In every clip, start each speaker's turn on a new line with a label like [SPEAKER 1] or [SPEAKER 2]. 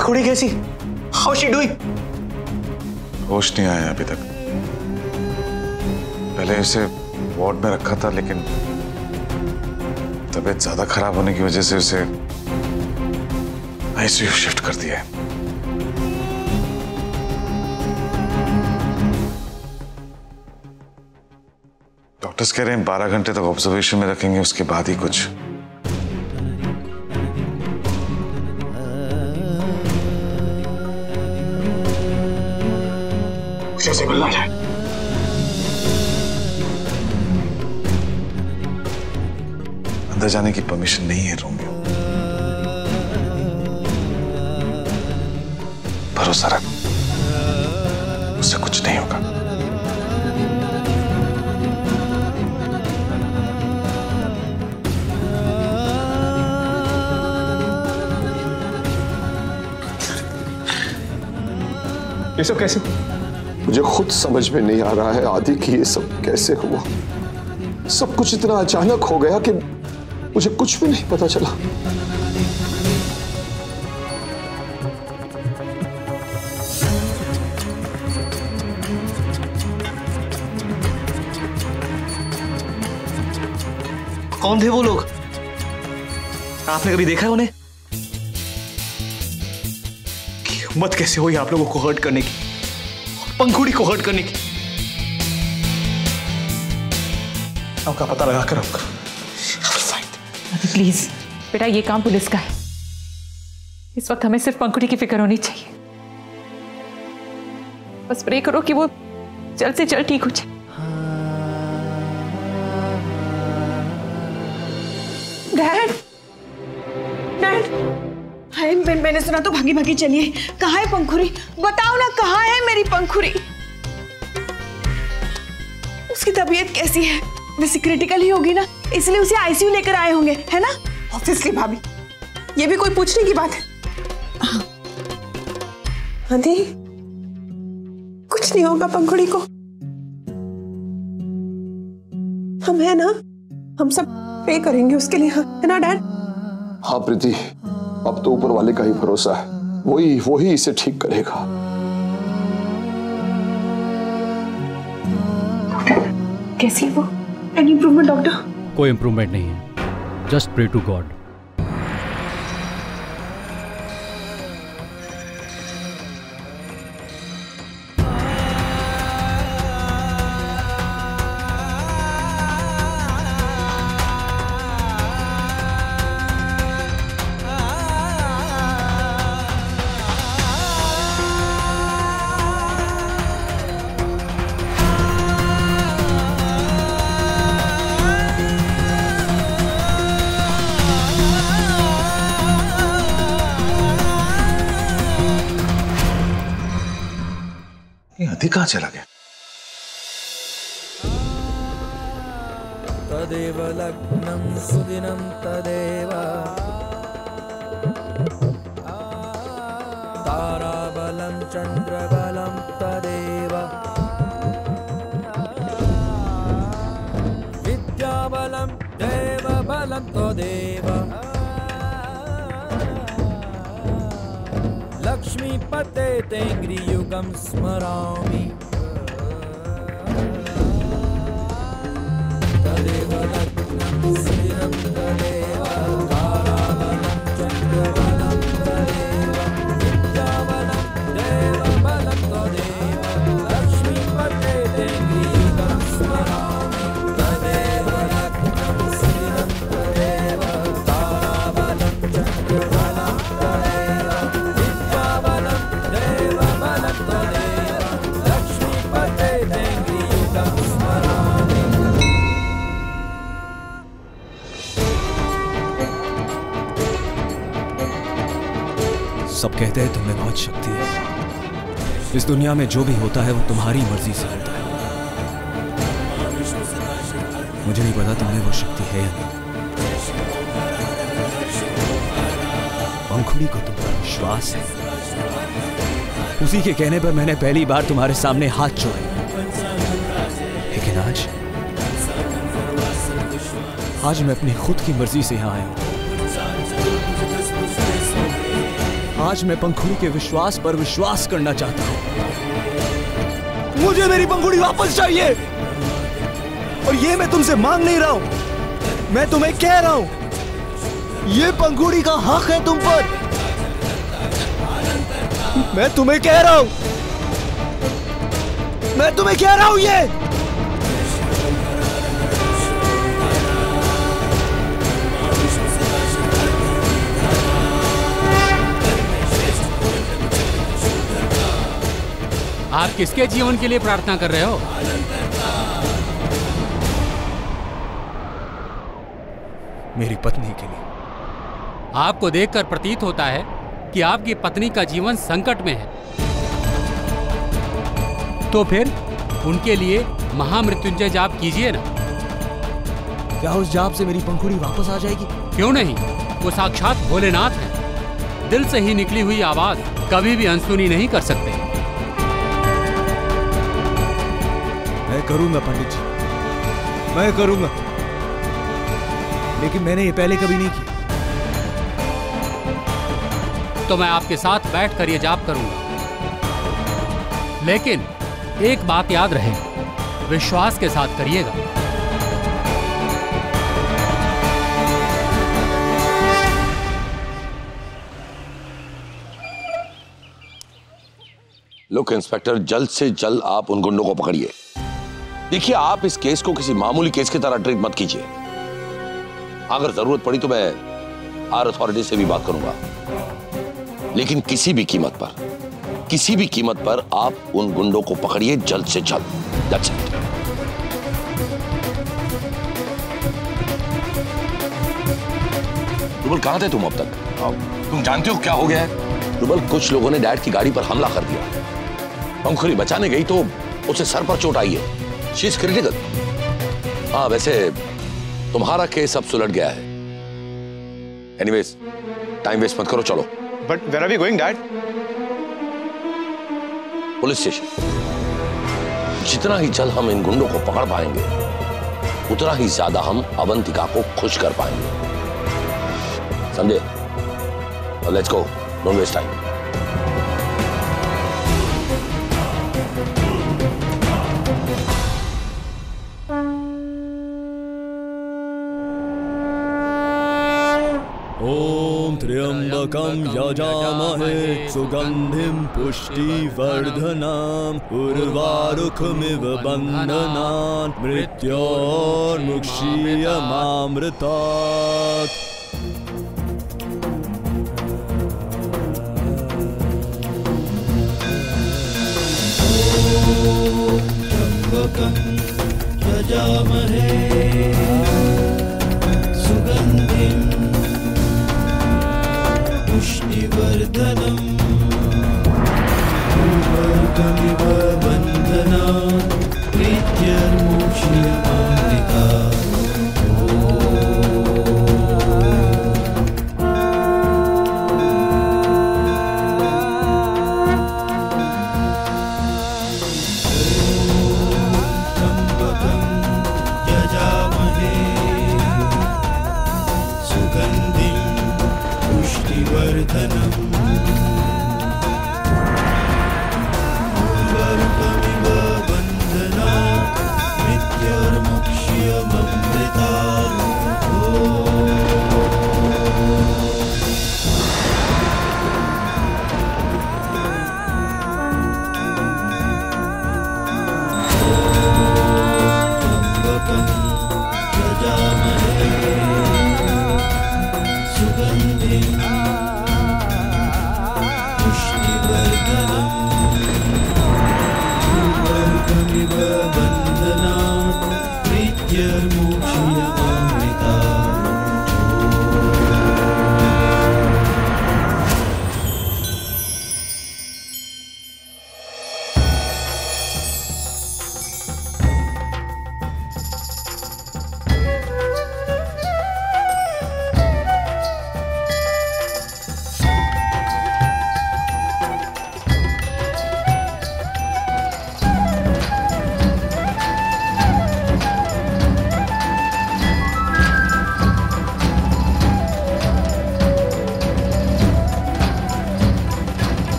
[SPEAKER 1] पंखुड़ी कैसी? How she doing?
[SPEAKER 2] होश नहीं आया अभी तक। पहले इसे वार्ड में रखा था, लेकिन तबीयत ज्यादा खराब होने की वजह से उसे आईसीयू शिफ्ट कर दिया है। डॉक्टर्स कह रहे हैं 12 घंटे तक ऑब्जर्वेशन में रखेंगे, उसके बाद ही कुछ।
[SPEAKER 1] कैसे मिलना है?
[SPEAKER 2] अंदर जाने की परमिशन नहीं है रोमियो। भरोसा रख, उससे कुछ नहीं होगा।
[SPEAKER 1] ये सब कैसे?
[SPEAKER 3] मुझे खुद समझ में नहीं आ रहा है आदि कि ये सब कैसे हुआ। सब कुछ इतना अचानक हो गया कि मुझे कुछ भी नहीं पता चला।
[SPEAKER 1] कौन थे वो लोग? आपने कभी देखा है उन्हें? हिम्मत कैसे हुई आप लोगों को हर्ट करने की, पंखुड़ी को हर्ट करने की? आपका पता लगा कर
[SPEAKER 4] प्लीज बेटा, ये काम पुलिस का है। इस वक्त हमें सिर्फ पंखुड़ी की फिक्र होनी चाहिए। बस प्रे करो कि वो जल्द से जल्द ठीक हो जाए।
[SPEAKER 5] डैड, डैड, हाय, मैंने सुना तो भागी भागी चलिए। कहाँ है पंखुड़ी? बताओ ना, कहाँ है मेरी पंखुड़ी? उसकी तबीयत कैसी है? वैसे क्रिटिकल ही होगी ना, इसलिए उसे आईसीयू लेकर आए होंगे, है ना?
[SPEAKER 6] ऑब्वियसली भाभी, ये भी कोई पूछने की बात है? आदि, कुछ नहीं होगा पंखुड़ी को। हम है ना, हम सब प्रे करेंगे उसके लिए, है ना डैड?
[SPEAKER 3] हाँ प्रीति, अब तो ऊपर वाले का ही भरोसा है, वही इसे ठीक करेगा।
[SPEAKER 5] कैसी है वो? Any improvement doctor?
[SPEAKER 7] कोई इम्प्रूवमेंट नहीं है, जस्ट प्रे टू गॉड।
[SPEAKER 2] आदि कहाँ चला गया?
[SPEAKER 8] तदेव लग्नं सुदिनं तदेव ताराबलं चन्द्रबलं तदेव विद्याबलं देवबलं तदेव लक्ष्मीपते तेङ्ग्रियुगं स्मरामि तदेव लग्नं सुदिनं तदेव ताराबलं चन्द्रबलं तदेव विद्याबलं देवबलं तदेव लक्ष्मीपते तेङ्ग्रियुगं स्मरामि तदेव लग्नं सुदिनं तदेव ताराबलं चन्द्रबलं तदेव
[SPEAKER 7] सब कहते हैं तुम्हें बहुत शक्ति है। इस दुनिया में जो भी होता है वो तुम्हारी मर्जी से होता है। मुझे नहीं पता तुम्हें वो शक्ति है या नहीं। पंखुड़ी को तुम पर विश्वास है, उसी के कहने पर मैंने पहली बार तुम्हारे सामने हाथ जोड़े। लेकिन आज मैं अपनी खुद की मर्जी से यहां आया हूं। आज मैं पंखुड़ी के विश्वास पर विश्वास करना चाहता हूं। मुझे मेरी पंखुड़ी वापस चाहिए, और ये मैं तुमसे मांग नहीं रहा हूं, मैं तुम्हें कह रहा हूं, ये पंखुड़ी का हक है तुम पर। मैं तुम्हें कह रहा हूं, मैं तुम्हें कह रहा हूं ये।
[SPEAKER 9] आप किसके जीवन के लिए प्रार्थना कर रहे हो?
[SPEAKER 7] मेरी पत्नी के लिए।
[SPEAKER 9] आपको देखकर प्रतीत होता है कि आपकी पत्नी का जीवन संकट में है, तो फिर उनके लिए महामृत्युंजय जाप कीजिए ना।
[SPEAKER 7] क्या उस जाप से मेरी पंखुड़ी वापस आ जाएगी?
[SPEAKER 9] क्यों नहीं, वो साक्षात भोलेनाथ है। दिल से ही निकली हुई आवाज कभी भी अनसुनी नहीं कर सकते।
[SPEAKER 7] मैं करूंगा पंडित जी, मैं करूंगा, लेकिन मैंने ये पहले कभी नहीं किया।
[SPEAKER 9] तो मैं आपके साथ बैठकर ये जाप करूंगा, लेकिन एक बात याद रहे, विश्वास के साथ करिएगा।
[SPEAKER 10] लुक इंस्पेक्टर, जल्द से जल्द आप उन गुंडों को पकड़िए। देखिए, आप इस केस को किसी मामूली केस की तरह ट्रीट मत कीजिए। अगर जरूरत पड़ी तो मैं आर अथॉरिटी से भी बात करूंगा, लेकिन किसी भी कीमत पर आप उन गुंडों को पकड़िए जल्द से जल्द। That's it. रुबल, कहां थे तुम अब तक? तुम जानते हो क्या हो गया है? रुबल, कुछ लोगों ने डैड की गाड़ी पर हमला कर दिया। पंखुड़ी बचाने गई तो उसे सर पर चोट आई है। She is critical. हाँ, वैसे तुम्हारा केस अब सुलझ गया है। एनीवेज, टाइम वेस्ट मत करो, चलो।
[SPEAKER 1] But where are we going dad?
[SPEAKER 10] Police station. जितना ही जल्द हम इन गुंडों को पकड़ पाएंगे, उतना ही ज्यादा हम अवंतिका को खुश कर पाएंगे। समझे? Let's go, don't waste time.
[SPEAKER 7] ओम त्र्यंबकं यजामहे सुगंधिं पुष्टिवर्धनम् उर्वारुकमिव बन्धनान् मृत्योर्मुक्षीयमामृतात्।
[SPEAKER 8] त्र्यंबकं यजामहे सुगंधिं पुष्टिवर्धनम् उर्वारुकमिव बन्धनान् मृत्योर्मुक्षीयमामृतात्। त्र्यंबकं यजामहे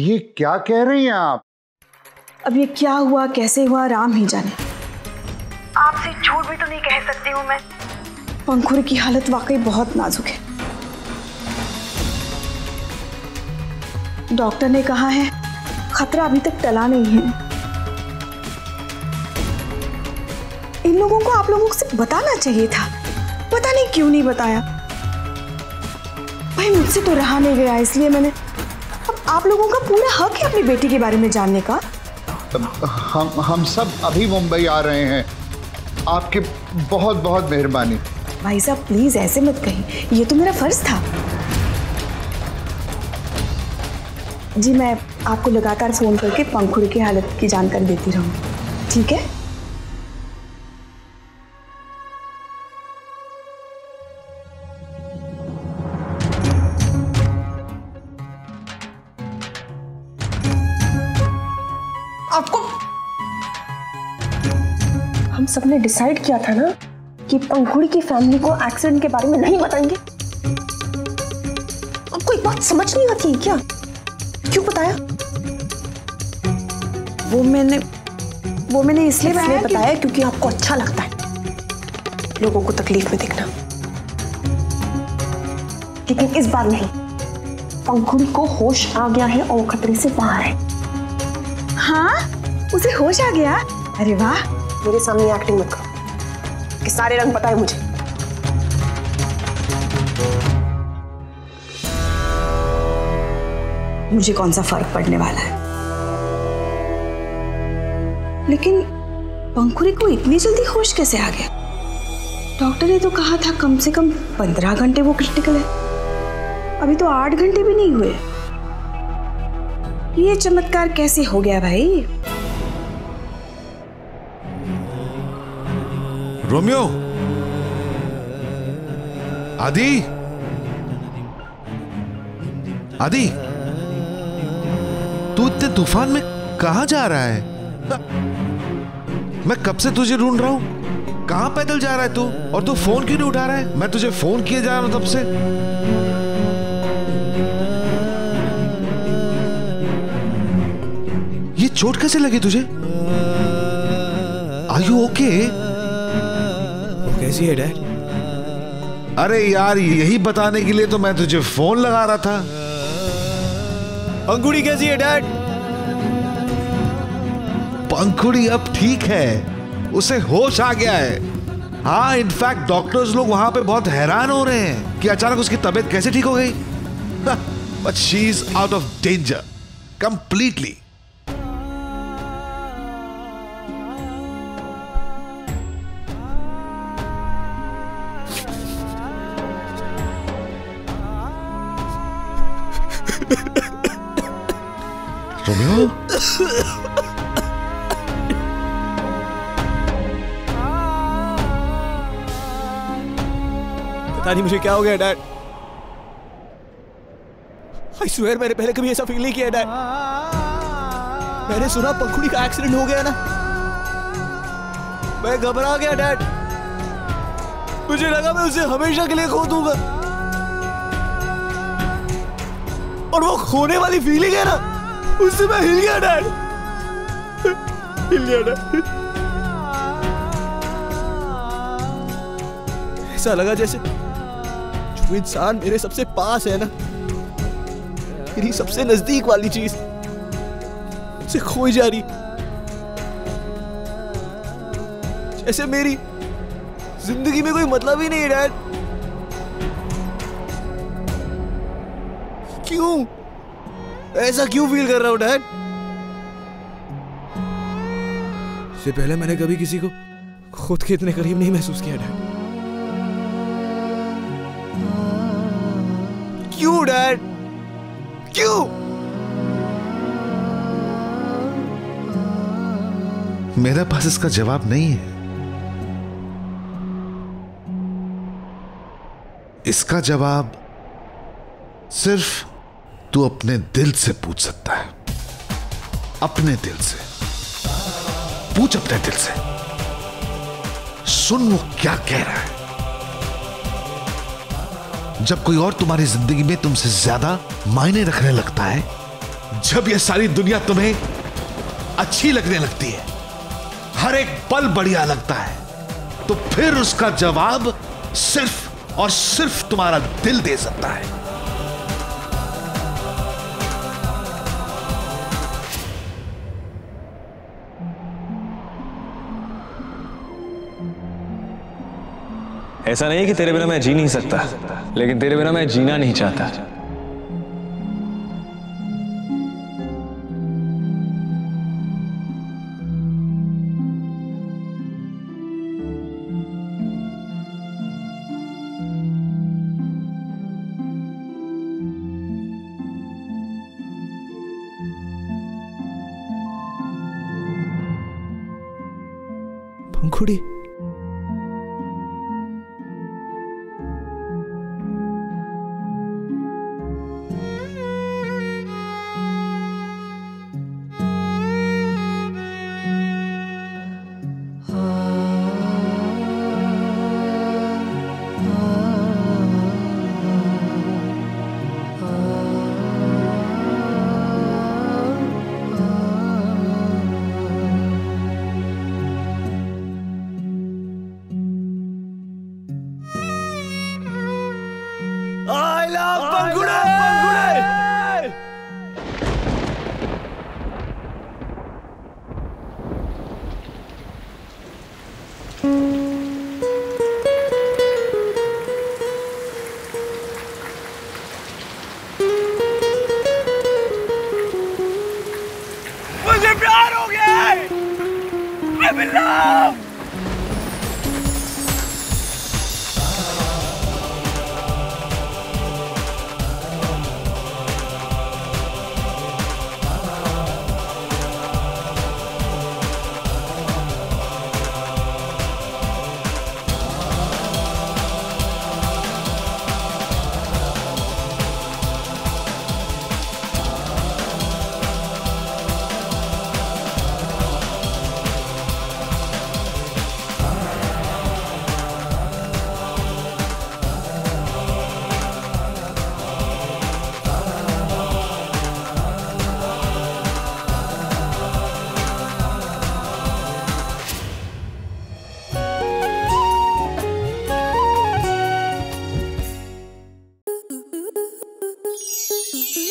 [SPEAKER 11] ये क्या कह रही हैं आप?
[SPEAKER 5] अब ये क्या हुआ, कैसे हुआ, राम ही जाने।
[SPEAKER 6] आपसे झूठ भी तो नहीं कह सकती हूँ मैं।
[SPEAKER 5] पंखुड़ी की हालत वाकई बहुत नाजुक है। डॉक्टर ने कहा है खतरा अभी तक टला नहीं है। इन लोगों को आप लोगों से बताना चाहिए था, पता नहीं क्यों नहीं बताया। भाई मुझसे तो रहा नहीं गया, इसलिए मैंने। अब आप लोगों का पूरा हक है अपनी बेटी के बारे में जानने का।
[SPEAKER 11] हम सब अभी मुंबई आ रहे हैं। आपकी बहुत बहुत मेहरबानी।
[SPEAKER 5] भाई साहब प्लीज ऐसे मत कहिए, ये तो मेरा फर्ज था। जी मैं आपको लगातार फोन करके पंखुड़ी की हालत की जानकारी देती रहूंगी, ठीक है?
[SPEAKER 6] आपको हम सबने डिसाइड किया था ना कि पंखुड़ी की फैमिली को एक्सीडेंट के बारे में नहीं बताएंगे। आपको एक बात समझ नहीं आती है क्या? क्यों बताया?
[SPEAKER 5] वो मैंने इसलिए बताया
[SPEAKER 6] क्योंकि आपको अच्छा लगता है लोगों को तकलीफ में देखना। लेकिन इस बार नहीं, पंखुड़ी को होश आ गया है और वो खतरे से बाहर है।
[SPEAKER 5] हाँ, उसे होश आ गया? अरे वाह।
[SPEAKER 6] मेरे सामने एक्टिंग मत करो कि सारे रंग पता है मुझे।
[SPEAKER 5] मुझे कौन सा फर्क पड़ने वाला है? लेकिन पंखुड़ी को इतनी जल्दी होश कैसे आ गया? डॉक्टर ने तो कहा था कम से कम 15 घंटे वो क्रिटिकल है। अभी तो 8 घंटे भी नहीं हुए। ये चमत्कार कैसे हो गया भाई?
[SPEAKER 2] रोमियो, आदि, आदि, तू इतने तूफान में कहां जा रहा है? मैं कब से तुझे ढूंढ रहा हूं। कहां पैदल जा रहा है तू? और तू फोन क्यों नहीं उठा रहा है? मैं तुझे फोन किए जा रहा हूं तब से। ये चोट कैसे लगी तुझे? Are you okay?
[SPEAKER 7] कैसी है डैड?
[SPEAKER 2] अरे यार, यही बताने के लिए तो मैं तुझे फोन लगा रहा था।
[SPEAKER 7] पंखुड़ी कैसी है डैड?
[SPEAKER 2] पंखुड़ी अब ठीक है, उसे होश आ गया है। हाँ, इनफैक्ट डॉक्टर्स लोग वहां पे बहुत हैरान हो रहे हैं कि अचानक उसकी तबीयत कैसे ठीक हो गई। But she is out of danger completely. Romeo,
[SPEAKER 7] पता नहीं मुझे क्या हो गया डैड। आई स्वेयर मैंने पहले कभी ऐसा फील नहीं किया डैड। मैंने सुना पंखुड़ी का एक्सीडेंट हो गया ना, मैं घबरा गया डैड। मुझे लगा मैं उसे हमेशा के लिए खो दूंगा, और वो खोने वाली फीलिंग है ना, उससे मैं हिल गया डैड। हिल गया डैड। ऐसा लगा जैसे जो इंसान मेरे सबसे पास है ना, मेरी सबसे नजदीक वाली चीज, उसे खोई जा रही। जैसे मेरी जिंदगी में कोई मतलब ही नहीं है डैड। क्यों ऐसा क्यों फील कर रहा हूं डैड? इससे पहले मैंने कभी किसी को खुद के इतने करीब नहीं महसूस किया डैड। क्यों डैड? क्यों?
[SPEAKER 2] मेरे पास इसका जवाब नहीं है। इसका जवाब सिर्फ तू अपने दिल से पूछ सकता है। अपने दिल से पूछ, अपने दिल से सुन वो क्या कह रहा है। जब कोई और तुम्हारी जिंदगी में तुमसे ज्यादा मायने रखने लगता है, जब ये सारी दुनिया तुम्हें अच्छी लगने लगती है, हर एक पल बढ़िया लगता है, तो फिर उसका जवाब सिर्फ और सिर्फ तुम्हारा दिल दे सकता है।
[SPEAKER 12] ऐसा नहीं है कि तेरे बिना मैं जी नहीं सकता, लेकिन तेरे बिना मैं जीना नहीं चाहता।
[SPEAKER 7] पंखुड़ी,
[SPEAKER 13] मुझे प्यार हो गया है। I'm in love।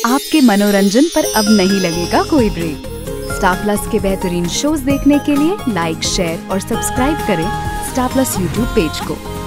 [SPEAKER 14] आपके मनोरंजन पर अब नहीं लगेगा कोई ब्रेक। स्टार प्लस के बेहतरीन शोज देखने के लिए लाइक, शेयर और सब्सक्राइब करें स्टार प्लस यूट्यूब पेज को।